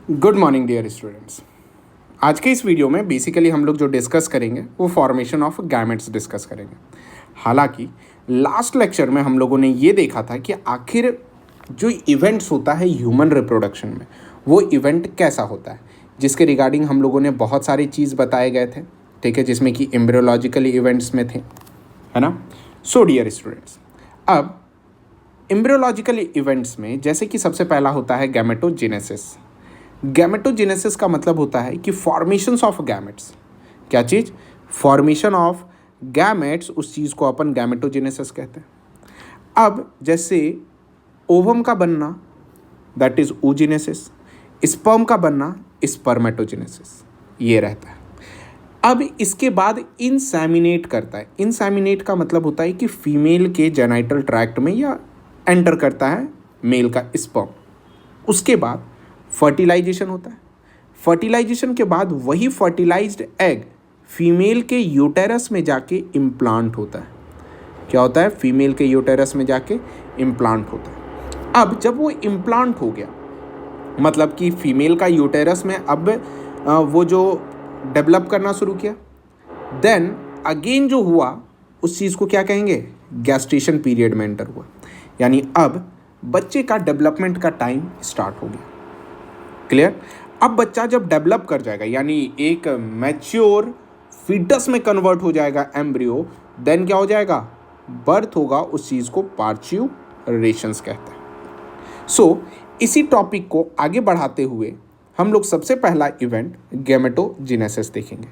Good morning dear students. आज के इस वीडियो में बेसिकली हम लोग जो डिस्कस करेंगे वो फॉर्मेशन ऑफ गैमेट्स डिस्कस करेंगे। हालांकि लास्ट लेक्चर में हम लोगों ने ये देखा था कि आखिर जो इवेंट्स होता है ह्यूमन रिप्रोडक्शन में वो इवेंट कैसा होता है, जिसके रिगार्डिंग हम लोगों ने बहुत सारी चीज़ बताए गए थे, ठीक है, जिसमें कि एम्ब्रियोलॉजिकल इवेंट्स में थे, है ना। सो डियर स्टूडेंट्स, अब एम्ब्रियोलॉजिकल इवेंट्स में जैसे कि सबसे पहला होता है गैमेटोजेनेसिस। गैमेटोजेनेसिस का मतलब होता है कि फॉर्मेशंस ऑफ गैमेट्स। क्या चीज़? फॉर्मेशन ऑफ गैमेट्स, उस चीज़ को अपन गैमेटोजेनेसिस कहते हैं। अब जैसे ओवम का बनना दैट इज oogenesis, स्पर्म का बनना स्पर्मेटोजेनेसिस, ये रहता है। अब इसके बाद इंसेमिनेट करता है। इंसेमिनेट का मतलब होता है कि फीमेल के जेनाइटल ट्रैक्ट में या एंटर करता है मेल का स्पर्म। उसके बाद फर्टिलाइजेशन होता है। फर्टिलाइजेशन के बाद वही फर्टिलाइज्ड एग फीमेल के यूटेरस में जाके इम्प्लांट होता है। क्या होता है? फीमेल के यूटेरस में जाके इम्प्लांट होता है। अब जब वो इम्प्लांट हो गया, मतलब कि फीमेल का यूटेरस में अब वो जो डेवलप करना शुरू किया, देन अगेन जो हुआ उस चीज़ को क्या कहेंगे? गैस्टेशन पीरियड में एंटर हुआ, यानी अब बच्चे का डेवलपमेंट का टाइम स्टार्ट हो गया। क्लियर? अब बच्चा जब डेवलप कर जाएगा, यानी एक मैच्योर फीटस में कन्वर्ट हो जाएगा एम्ब्रियो, देन क्या हो जाएगा? बर्थ होगा। उस चीज़ को पार्च्यूरेशंस कहते हैं। सो इसी टॉपिक को आगे बढ़ाते हुए हम लोग सबसे पहला इवेंट गैमेटोजेनेसिस देखेंगे।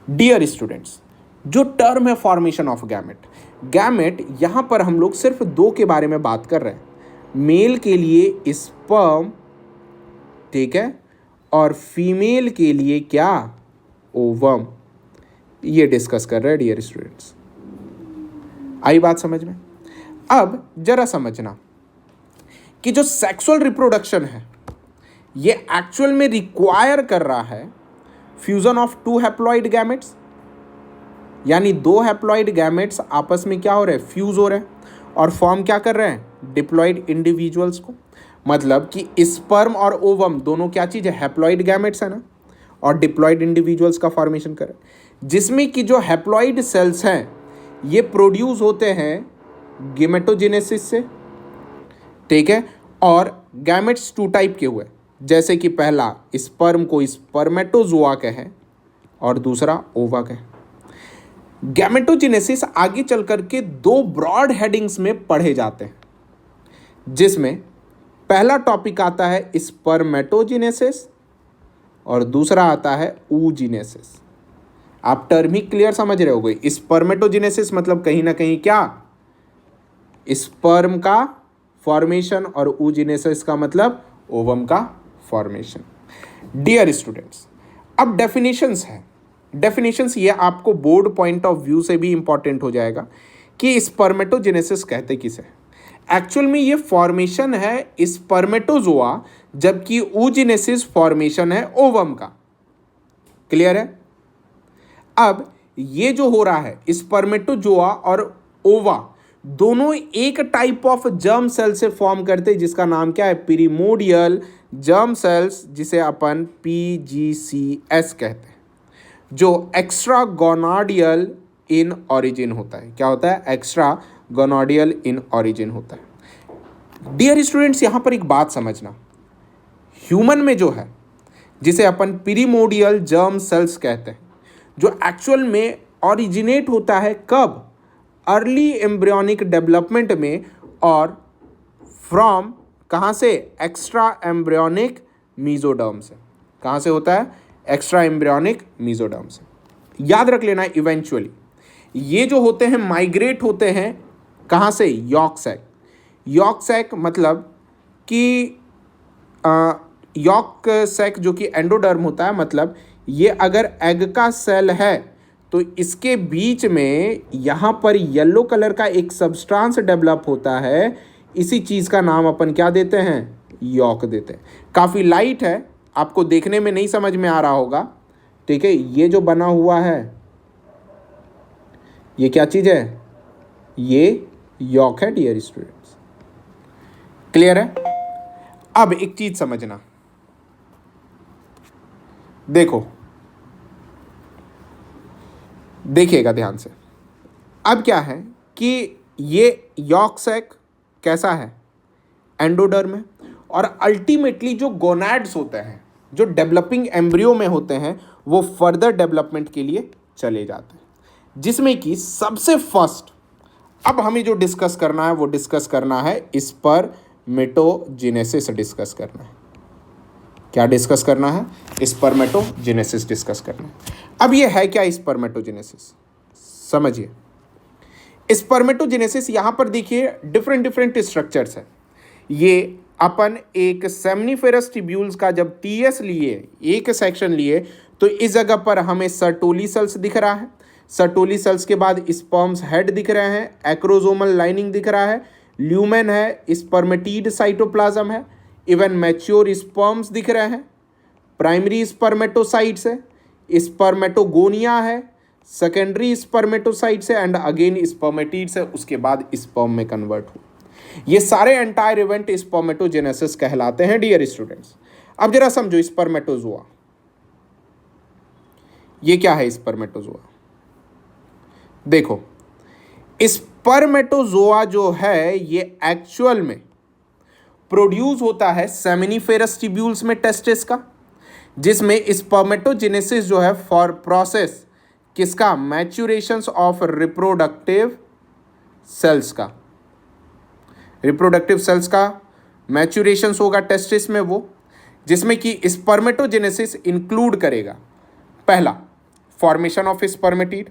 डियर स्टूडेंट्स, जो टर्म है फॉर्मेशन ऑफ गैमेट, गैमेट यहाँ पर हम लोग सिर्फ दो के बारे में बात कर रहे हैं। मेल के लिए स्पर्म, ठीक है, और फीमेल के लिए क्या? ओवम। ये डिस्कस कर रहे हैं डियर स्टूडेंट्स। आई बात समझ में? अब जरा समझना कि जो सेक्सुअल रिप्रोडक्शन है ये एक्चुअल में रिक्वायर कर रहा है fusion of two haploid gametes, यानी दो हैप्लॉइड गैमेट्स आपस में क्या हो रहे हैं? फ्यूज हो रहे हैं और फॉर्म क्या कर रहे हैं? डिप्लॉइड इंडिविजुअल्स को। मतलब कि स्पर्म और ओवम दोनों क्या चीज़ है? हैप्लॉइड गैमेट्स है ना, और डिप्लॉइड इंडिविजुअल्स का फॉर्मेशन कर रहे हैं, जिसमें कि जो हैप्लॉइड सेल्स हैं ये प्रोड्यूस होते हैं गैमेटोजेनेसिस से, ठीक है। और गैमेट्स टू टाइप के हुए, जैसे कि पहला स्पर्म को स्पर्मेटोजोआ कहें और दूसरा ओवा कहें। गैमेटोजेनेसिस आगे चल करके दो ब्रॉड हेडिंग्स में पढ़े जाते हैं, जिसमें पहला टॉपिक आता है स्पर्मेटोजेनेसिस और दूसरा आता है oogenesis। आप टर्म ही क्लियर समझ रहे होगे। स्पर्मेटोजेनेसिस मतलब कहीं ना कहीं क्या? स्पर्म का फॉर्मेशन, और oogenesis का मतलब ओवम का फॉर्मेशन। डियर स्टूडेंट्स, अब डेफिनेशंस है। डेफिनेशंस ये आपको बोर्ड पॉइंट ऑफ व्यू से भी इंपॉर्टेंट हो जाएगा कि स्पर्मेटोजेनेसिस कहते किसे। एक्चुअल में ये फॉर्मेशन है स्पर्मेटोजोआ, जबकि oogenesis फॉर्मेशन है ओवम का। क्लियर है? अब ये जो हो रहा है स्पर्मेटोजोआ और ओवा दोनों एक टाइप ऑफ जर्म सेल से फॉर्म करते हैं, जिसका नाम क्या है? प्रिमोडियल जर्म सेल्स, जिसे अपन PGCS कहते हैं, जो एक्स्ट्रा गोनाडियल इन ऑरिजिन होता है। क्या होता है? एक्स्ट्रा गोनाडियल इन ऑरिजिन होता है। डियर स्टूडेंट्स, यहाँ पर एक बात समझना, ह्यूमन में जो है जिसे अपन प्रिमोडियल जर्म सेल्स कहते हैं, जो एक्चुअल में ऑरिजिनेट होता है कब? अर्ली एम्ब्रियोनिक डेवलपमेंट में, और फ्रॉम कहाँ से? एक्स्ट्रा एम्ब्रियोनिक मीजोडर्म से। कहाँ से होता है? एक्स्ट्रा एम्ब्रियोनिक मीजोडर्म से। याद रख लेना, इवेंचुअली ये जो होते हैं माइग्रेट होते हैं कहाँ से? York sac. यॉर्क सैक मतलब कि यॉर्क सैक जो कि एंडोडर्म होता है, मतलब ये अगर एग का सेल है तो इसके बीच में यहाँ पर येलो कलर का एक सब्सटेंस डेवलप होता है। इसी चीज़ का नाम अपन क्या देते हैं? यॉर्क देते हैं। काफ़ी लाइट है, आपको देखने में नहीं समझ में आ रहा होगा, ठीक है। ये जो बना हुआ है ये क्या चीज़ है? ये यॉर्क है डियर स्टूडेंट्स। क्लियर है? अब एक चीज़ समझना, देखो, देखिएगा ध्यान से। अब क्या है कि ये यॉर्क सैक कैसा है, एंडोडर्म है, और अल्टीमेटली जो गोनाड्स होते हैं, जो डेवलपिंग एम्ब्रियो में होते हैं, वो फर्दर डेवलपमेंट के लिए चले जाते हैं, जिसमें कि सबसे फर्स्ट अब हमें जो डिस्कस करना है वो डिस्कस करना है स्पर्मेटोजेनेसिस डिस्कस करना है। क्या डिस्कस करना है? स्पर्मेटोजेनेसिस डिस्कस करना है। अब ये है क्या स्पर्मेटोजेनेसिस, समझिए। स्पर्मेटोजेनेसिस यहां पर देखिए डिफरेंट स्ट्रक्चर्स है। ये अपन एक सेमनीफेरस ट्यूब्यूल्स का जब टीएस लिए, एक सेक्शन लिए, तो इस जगह पर हमें सर्टोली सेल्स दिख रहा है। सर्टोली सेल्स के बाद स्पर्म्स हेड दिख रहे हैं, एक्रोजोमल लाइनिंग दिख रहा है, ल्यूमेन है, स्पर्मेटिड साइटोप्लाज्म है, इवन मैच्योर स्पर्म्स दिख रहे हैं, प्राइमरी स्पर्मेटोसाइट्स है, स्पर्मेटोगोनिया है, सेकेंडरी स्पर्मेटोसाइट्स है, एंड अगेन स्पर्मेटिड्स है, उसके बाद स्पर्म में कन्वर्ट हो। ये सारे एंटायर इवेंट स्पर्मेटोजेनेसिस कहलाते हैं डियर स्टूडेंट्स। अब जरा समझो स्पर्मेटोजोआ, ये क्या है स्पर्मेटोजोआ? देखो, स्पर्मेटोजोआ जो है ये एक्चुअल में प्रोड्यूस होता है सेमिनिफेरस ट्यूब्यूल्स में टेस्टिस का, जिसमें स्पर्मेटोजेनेसिस जो है फॉर प्रोसेस किसका? मैच्यूरेशंस ऑफ रिप्रोडक्टिव सेल्स का, रिप्रोडक्टिव सेल्स का मैच्यूरेशंस होगा टेस्टिस में, वो जिसमें कि स्पर्मेटोजेनेसिस इंक्लूड करेगा पहला फॉर्मेशन ऑफ स्पर्मेटिड,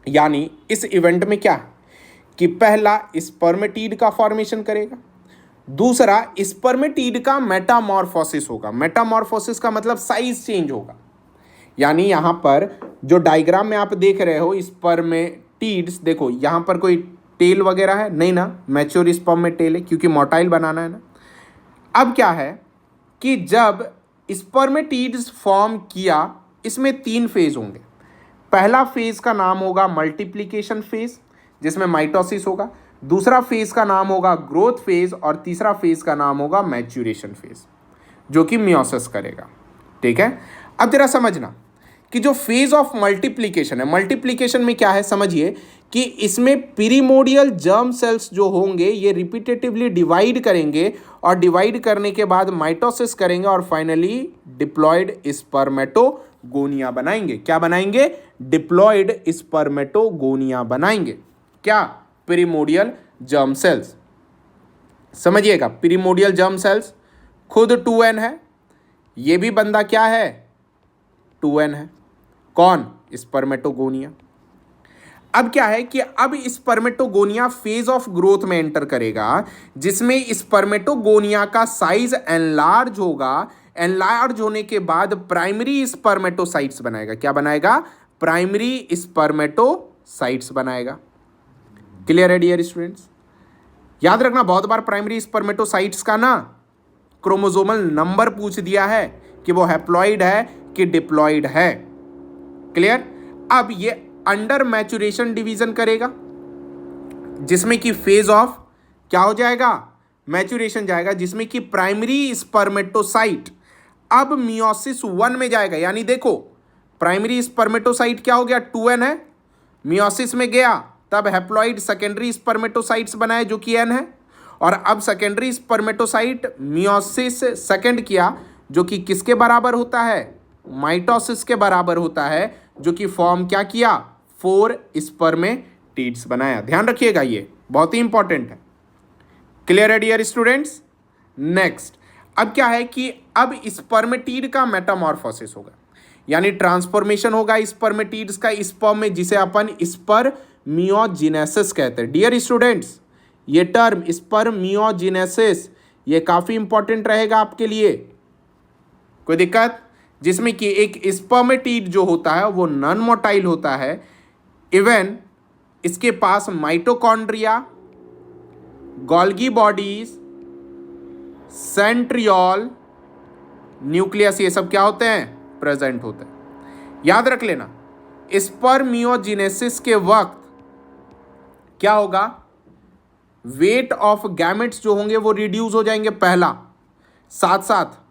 यानी इस इवेंट में क्या है कि पहला स्पर्मेटिड का फॉर्मेशन करेगा, दूसरा स्पर्मेटिड का मेटामॉर्फोसिस होगा। मेटामॉर्फोसिस का मतलब साइज चेंज होगा, यानी यहां पर जो डायग्राम में आप देख रहे हो स्पर्मेटिड्स, देखो यहां पर कोई टेल वगैरह है नहीं ना, मैच्योर स्पर्म में टेल है क्योंकि मोटाइल बनाना है ना। अब क्या है कि जब स्पर्मेटिड्स फॉर्म किया, इसमें 3 फेज होंगे। पहला फेज का नाम होगा मल्टीप्लिकेशन फेज, जिसमें माइटोसिस होगा, दूसरा फेज का नाम होगा ग्रोथ फेज, और तीसरा फेज का नाम होगा मैच्यूरेशन फेज, जो कि मियोसिस करेगा। ठीक है, अब जरा समझना कि जो फेज ऑफ मल्टीप्लिकेशन है, मल्टीप्लिकेशन में क्या है समझिए कि इसमें प्रीमोडियल जर्म सेल्स जो होंगे ये रिपीटेटिवली डिवाइड करेंगे, और डिवाइड करने के बाद माइटोसिस करेंगे, और फाइनली डिप्लॉयड स्पर्मेटोगोनिया बनाएंगे। क्या बनाएंगे? डिप्लॉयड स्पर्मेटोगोनिया बनाएंगे। क्या? Primordial germ cells. समझिएगा, प्रीमोडियल जर्म सेल्स खुद 2n है, ये भी बंदा क्या है? 2n है। कौन? स्पर्मेटोगोनिया। अब क्या है कि अब स्पर्मेटोगोनिया फेज ऑफ ग्रोथ में एंटर करेगा, जिसमें स्पर्मेटोगोनिया का साइज एनलार्ज होगा। एनलार्ज होने के बाद प्राइमरी स्पर्मेटोसाइट्स बनाएगा। क्या बनाएगा? प्राइमरी स्पर्मेटोसाइट्स बनाएगा। क्लियर है डियर स्टूडेंट्स? याद रखना, बहुत बार प्राइमरी स्पर्मेटोसाइट्स का ना क्रोमोसोमल नंबर पूछ दिया है कि वो हैप्लॉइड है कि डिप्लॉइड है। क्लियर? अब ये अंडर मैच्यूरेशन डिवीजन करेगा, जिसमें कि फेज ऑफ क्या हो जाएगा? मैच्यूरेशन जाएगा, जिसमें कि प्राइमरी स्पर्मेटोसाइट अब मियोसिस 1 में जाएगा। यानी देखो, प्राइमरी स्पर्मेटोसाइट क्या हो गया? 2n है, मियोसिस में गया, तब हैप्लॉइड सेकेंडरी स्पर्मेटोसाइट्स बनाए जो कि n है, और अब सेकेंडरी स्पर्मेटोसाइट मियोसिस सेकेंड किया, जो कि किसके बराबर होता है? माइटोसिस के बराबर होता है, जो कि फॉर्म क्या किया? 4 स्पर्मेटिड्स बनाया। ध्यान रखिएगा, ये बहुत ही इंपॉर्टेंट है। क्लियर है डियर स्टूडेंट्स? नेक्स्ट, अब क्या है कि अब स्पर्मेटिड का मेटामॉर्फोसिस होगा, यानी ट्रांसफॉर्मेशन होगा स्पर्मेटिड्स का स्पर्म में, जिसे अपन स्पर्मियोजेनेसिस कहते हैं। डियर स्टूडेंट्स, ये टर्म स्पर्मियोजेनेसिस ये काफी इंपॉर्टेंट रहेगा आपके लिए। कोई दिक्कत? जिसमें कि एक स्पर्मेटिड जो होता है वो नॉन मोटाइल होता है, इवन इसके पास mitochondria, Golgi bodies, centriole, nucleus, ये सब क्या होते हैं? प्रेजेंट होते हैं। याद रख लेना, स्पर्मियोजेनेसिस के वक्त क्या होगा? वेट ऑफ गैमेट्स जो होंगे वो रिड्यूस हो जाएंगे, पहला। साथ साथ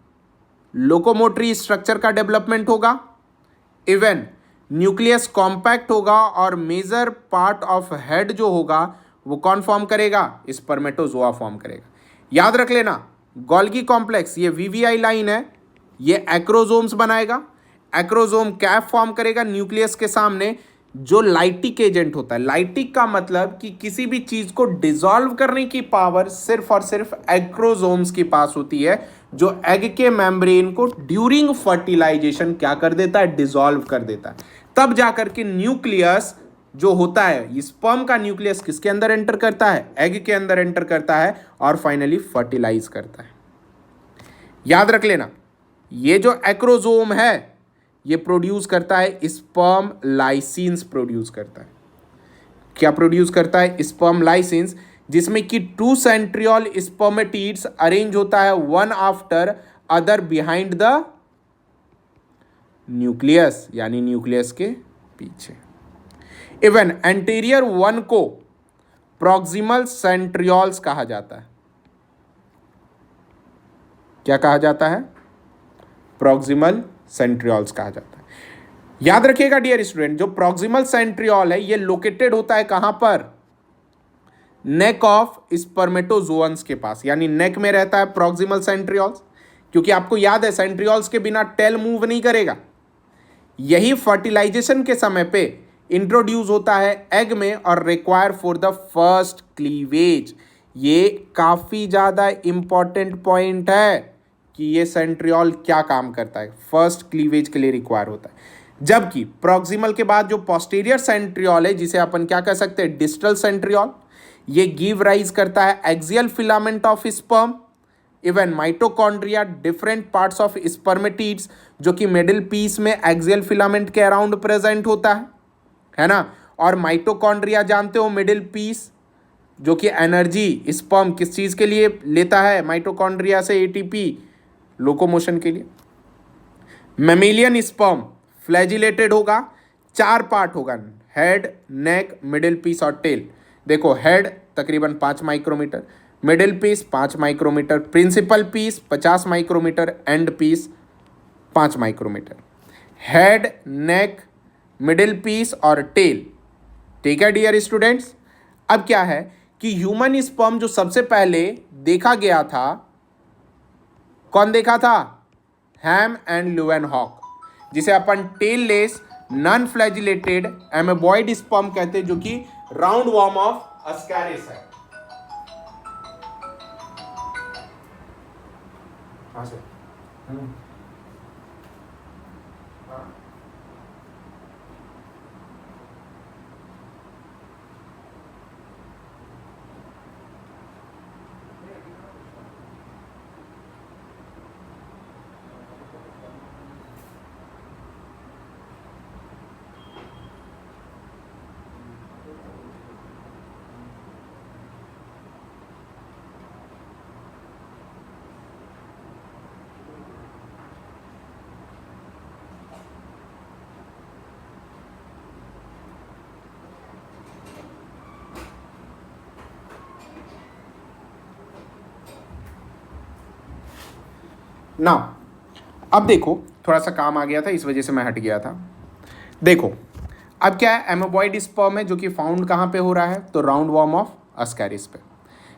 लोकोमोटरी स्ट्रक्चर का डेवलपमेंट होगा, इवन न्यूक्लियस कॉम्पैक्ट होगा और मेजर पार्ट ऑफ हेड जो होगा वो कौन फॉर्म करेगा, स्पर्मेटोजोआ फॉर्म करेगा। याद रख लेना, गोल्गी कॉम्प्लेक्स, ये वीवीआई लाइन है, ये एक्रोजोम्स बनाएगा, एक्रोजोम कैप फॉर्म करेगा न्यूक्लियस के सामने, जो लाइटिक एजेंट होता है। लाइटिक का मतलब कि किसी भी चीज को डिसॉल्व करने की पावर सिर्फ और सिर्फ एक्रोजोम्स के पास होती है, जो एग के मेम्ब्रेन को ड्यूरिंग फर्टिलाइजेशन क्या कर देता है, डिसॉल्व कर देता है। तब जाकर के न्यूक्लियस जो होता है, स्पर्म का न्यूक्लियस किसके अंदर एंटर करता है, एग के अंदर एंटर करता है और फाइनली फर्टिलाइज करता है। याद रख लेना, ये जो एक्रोजोम है ये प्रोड्यूस करता है स्पर्म लाइसिन्स प्रोड्यूस करता है। क्या प्रोड्यूस करता है, स्पर्म लाइसिन्स, जिसमें कि 2 सेंट्रियोल स्पर्मेटिड्स अरेंज होता है one after other behind the nucleus, यानी न्यूक्लियस के पीछे। इवन एंटीरियर वन को प्रॉक्सिमल सेंट्रियोल्स कहा जाता है। क्या कहा जाता है, प्रॉक्सिमल सेंट्रियोल्स कहा जाता है। याद रखिएगा डियर स्टूडेंट, जो प्रॉक्सिमल सेंट्रियोल है ये लोकेटेड होता है कहां पर, नेक ऑफ स्पर्मेटोजोअन्स के पास, यानी नेक में रहता है प्रॉक्सिमल सेंट्रियोल्स, क्योंकि आपको याद है सेंट्रियोल्स के बिना टेल मूव नहीं करेगा। यही फर्टिलाइजेशन के समय पे इंट्रोड्यूस होता है एग में और require for the first cleavage. ये काफी ज्यादा इंपॉर्टेंट पॉइंट है कि ये सेंट्रियोल क्या काम करता है, फर्स्ट क्लीवेज के लिए रिक्वायर होता है। जबकि प्रॉक्सिमल के बाद जो पोस्टीरियर सेंट्रियोल है, जिसे अपन क्या कह सकते हैं, डिस्टल सेंट्रियोल, ये गिव राइज करता है axial filament of sperm, even mitochondria, different parts of spermatids, जो कि मिडिल पीस में एक्सियल फिलामेंट के अराउंड प्रेजेंट होता है ना। और माइटोकॉन्ड्रिया जानते हो, मिडिल पीस, जो कि एनर्जी स्पर्म किस चीज के लिए लेता है, माइटोकॉन्ड्रिया से एटीपी, लोकोमोशन के लिए। मैमेलियन स्पर्म फ्लैजिलेटेड होगा, 4 पार्ट होगा, हेड, नेक, मिडिल पीस और टेल। देखो हेड तकरीबन 5 micrometre, middle piece 5 micrometre, principal piece 50 micrometre, end piece 5 micrometre. Head, neck, middle piece और टेल, ठीक है डियर स्टूडेंट्स। अब क्या है कि ह्यूमन स्पर्म जो सबसे पहले देखा गया था, कौन देखा था, हैम एंड ल्यूवेनहॉक, जिसे अपन tailless non flagellated amoeboid sperm कहते हैं, जो कि राउंड वॉर्म ऑफ अस्कैरिस है। हाँ सर, ना अब देखो, थोड़ा सा काम आ गया था इस वजह से मैं हट गया था। देखो अब क्या है, एमोबॉइड स्पर्म है जो कि फाउंड कहाँ पे हो रहा है, तो राउंड वॉर्म ऑफ अस्कैरिस पे।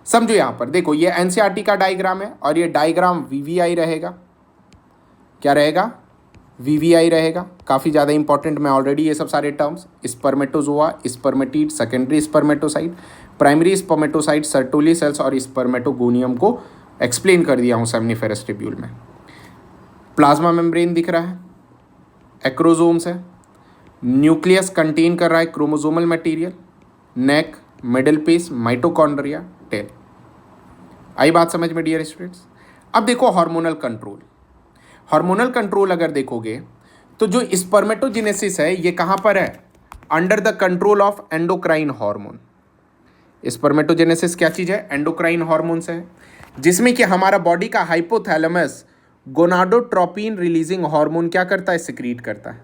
समझो यहाँ पर देखो, ये एनसीईआरटी का डायग्राम है और ये डायग्राम वीवीआई रहेगा। क्या रहेगा, वीवीआई रहेगा। काफ़ी ज़्यादा इंपॉर्टेंट, मैं ऑलरेडी ये सब सारे terms, spermatozoa, spermatid, secondary spermatocyte, primary spermatocyte, Sertoli cells और स्पर्मेटोगोनियम को एक्सप्लेन कर दिया हूँ सेमनीफेरस ट्यूब्यूल में। प्लाज्मा मेम्ब्रेन दिख रहा है, एक्रोजोम्स है, न्यूक्लियस कंटेन कर रहा है क्रोमोसोमल मटेरियल, नेक, मिडिल पीस, माइटोकॉन्ड्रिया, टेल। आई बात समझ में डियर स्टूडेंट्स। अब देखो हार्मोनल कंट्रोल। हार्मोनल कंट्रोल अगर देखोगे तो जो स्पर्मेटोजेनेसिस है ये कहाँ पर है, under the control of endocrine hormone. Spermatogenesis क्या चीज़ है, एंडोक्राइन हार्मोन्स है, जिसमें कि हमारा बॉडी का हाइपोथैलेमस गोनाडोट्रोपिन रिलीजिंग हार्मोन क्या करता है, सिक्रीट करता है।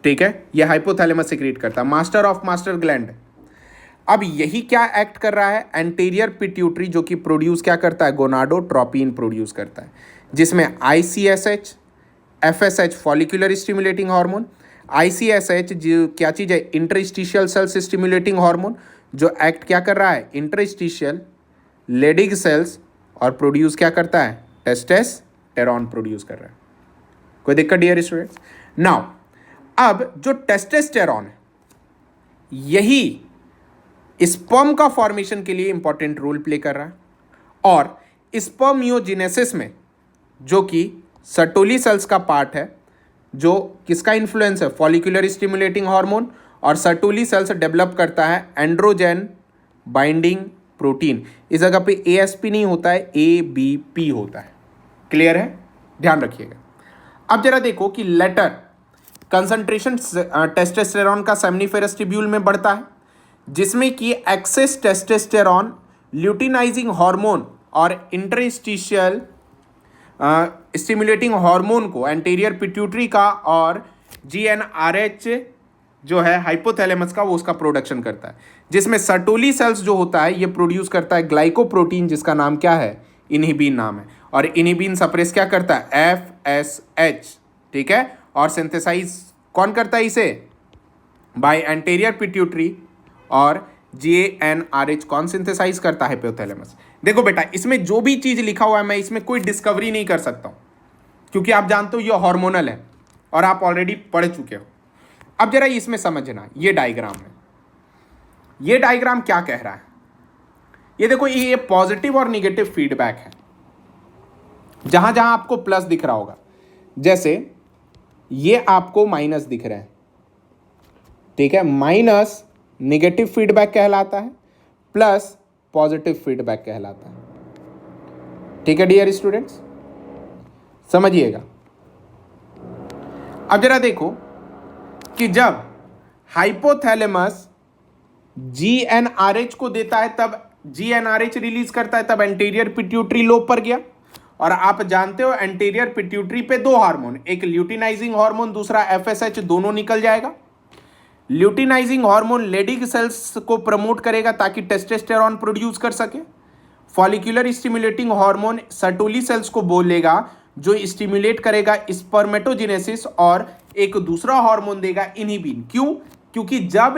ठीक है, ये हाइपोथैलेमस सिक्रीट करता है, मास्टर ऑफ मास्टर ग्लैंड। अब यही क्या एक्ट कर रहा है, एंटीरियर पिट्यूटरी, जो कि प्रोड्यूस क्या करता है, गोनाडोट्रोपिन प्रोड्यूस करता है, जिसमें ICSH, FSH follicular stimulating hormone, ICSH जो क्या चीज़ है, इंटरस्टिशियल सेल्स स्टिमुलेटिंग हार्मोन, जो एक्ट क्या कर रहा है, इंटरस्टिशियल लेडिग सेल्स, और प्रोड्यूस क्या करता है, टेस्टेस्टेरॉन प्रोड्यूस कर रहा है। कोई दिक्कत डियर स्टूडेंट्स? नाउ अब जो टेस्टेस्टेरॉन है यही स्पर्म का फॉर्मेशन के लिए इंपॉर्टेंट रोल प्ले कर रहा है, और स्पर्मियोजेनेसिस में, जो कि सर्टोली सेल्स का पार्ट है, जो किसका इन्फ्लुएंस है, फॉलिकुलर स्टिमुलेटिंग हार्मोन, और सर्टोली सेल्स डेवलप करता है एंड्रोजन बाइंडिंग प्रोटीन। इस जगह पे ASP नहीं होता है, ABP होता है। क्लियर है, ध्यान रखिएगा। अब जरा देखो कि लेटर कंसंट्रेशन टेस्टोस्टेरॉन का सेमनीफेरस ट्यूब्यूल में बढ़ता है, जिसमें कि एक्सेस टेस्टोस्टेरॉन, ल्यूटिनाइजिंग हार्मोन और इंटरस्टिशियल स्टिमुलेटिंग हार्मोन को एंटीरियर पिट्यूटरी का और GnRH जो है हाइपोथैलेमस का, वो उसका प्रोडक्शन करता है, जिसमें सर्टोली सेल्स जो होता है ये प्रोड्यूस करता है ग्लाइकोप्रोटीन, जिसका नाम क्या है, इनहिबिन नाम है, और इनहिबिन सप्रेस क्या करता है, FSH, ठीक है, और सिंथेसाइज कौन करता है इसे, बाय एंटीरियर पिट्यूटरी, और GnRH कौन सिंथेसाइज करता है, हाइपोथैलेमस। देखो बेटा, इसमें जो भी चीज लिखा हुआ है मैं इसमें कोई डिस्कवरी नहीं कर सकता हूं, क्योंकि आप जानते हो ये हार्मोनल है और आप ऑलरेडी पढ़ चुके हो। अब जरा इसमें समझना, ये डायग्राम है, ये डायग्राम क्या कह रहा है, ये देखो, ये पॉजिटिव और निगेटिव फीडबैक है। जहां जहां आपको प्लस दिख रहा होगा, जैसे ये आपको माइनस दिख रहा है, ठीक है, माइनस निगेटिव फीडबैक कहलाता है, प्लस पॉजिटिव फीडबैक कहलाता है। ठीक है डियर स्टूडेंट्स, समझिएगा। अब जरा देखो कि जब हाइपोथैलेमस GnRH को देता है, तब GnRH रिलीज करता है, तब एंटीरियर पिट्यूटरी लोब पर गया, और आप जानते हो एंटीरियर पिट्यूटरी पे दो हार्मोन, एक ल्यूटिनाइजिंग हार्मोन, दूसरा FSH, दोनों निकल जाएगा। ल्यूटिनाइजिंग हार्मोन लेडिग सेल्स को प्रमोट करेगा ताकि टेस्टोस्टेरॉन प्रोड्यूस कर सके। Follicular stimulating hormone Sertoli cells को बोलेगा, जो स्टिमुलेट करेगा स्पर्मेटोजेनेसिस, और एक दूसरा हार्मोन देगा इनहिबिन। क्यों? क्योंकि जब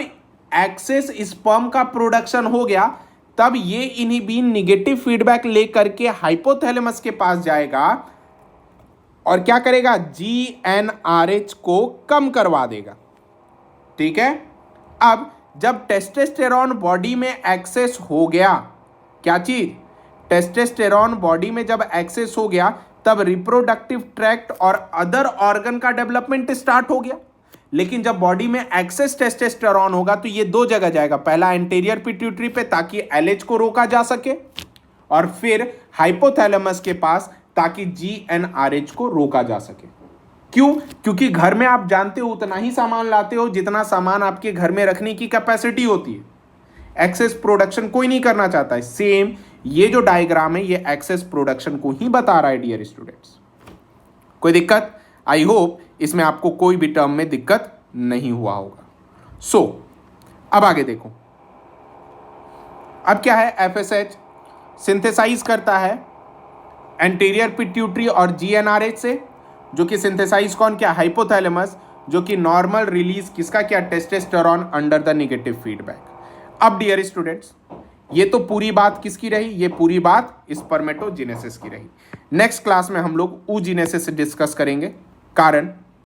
एक्सेस स्पर्म का प्रोडक्शन हो गया, तब ये इनहिबिन निगेटिव फीडबैक लेकर के हाइपोथैलेमस के पास जाएगा और क्या करेगा, GnRH को कम करवा देगा। ठीक है, अब जब टेस्टोस्टेरॉन बॉडी में एक्सेस हो गया, क्या चीज, टेस्टोस्टेरॉन बॉडी में जब एक्सेस हो गया, तब रिप्रोडक्टिव ट्रैक्ट और अदर ऑर्गन का डेवलपमेंट स्टार्ट हो गया। लेकिन जब बॉडी में एक्सेस टेस्टोस्टेरॉन होगा तो ये दो जगह जाएगा, पहला एंटीरियर पिट्यूटरी पे ताकि LH को रोका जा सके, और फिर हाइपोथैलेमस के पास ताकि GnRH को रोका जा सके। क्यों? क्योंकि घर में आप जानते हो उतना ही सामान लाते हो जितना सामान आपके घर में रखने की कैपेसिटी होती है। एक्सेस प्रोडक्शन कोई नहीं करना चाहता है। सेम ये जो डायग्राम है ये एक्सेस प्रोडक्शन को ही बता रहा है डियर स्टूडेंट्स। कोई दिक्कत? आई होप इसमें आपको कोई भी टर्म में दिक्कत नहीं हुआ होगा। सो अब आगे देखो, अब क्या है, FSH सिंथेसाइज करता है एंटीरियर पिट्यूटरी और GnRH से, जो कि सिंथेसाइज कौन क्या, हाइपोथैलेमस, जो कि नॉर्मल रिलीज किसका क्या, testosterone under the negative feedback. अब डियर स्टूडेंट्स, ये तो पूरी बात किसकी रही, ये पूरी बात स्पर्मेटोजेनेसिस की रही। नेक्स्ट क्लास में हम लोग oogenesis डिस्कस करेंगे, कारण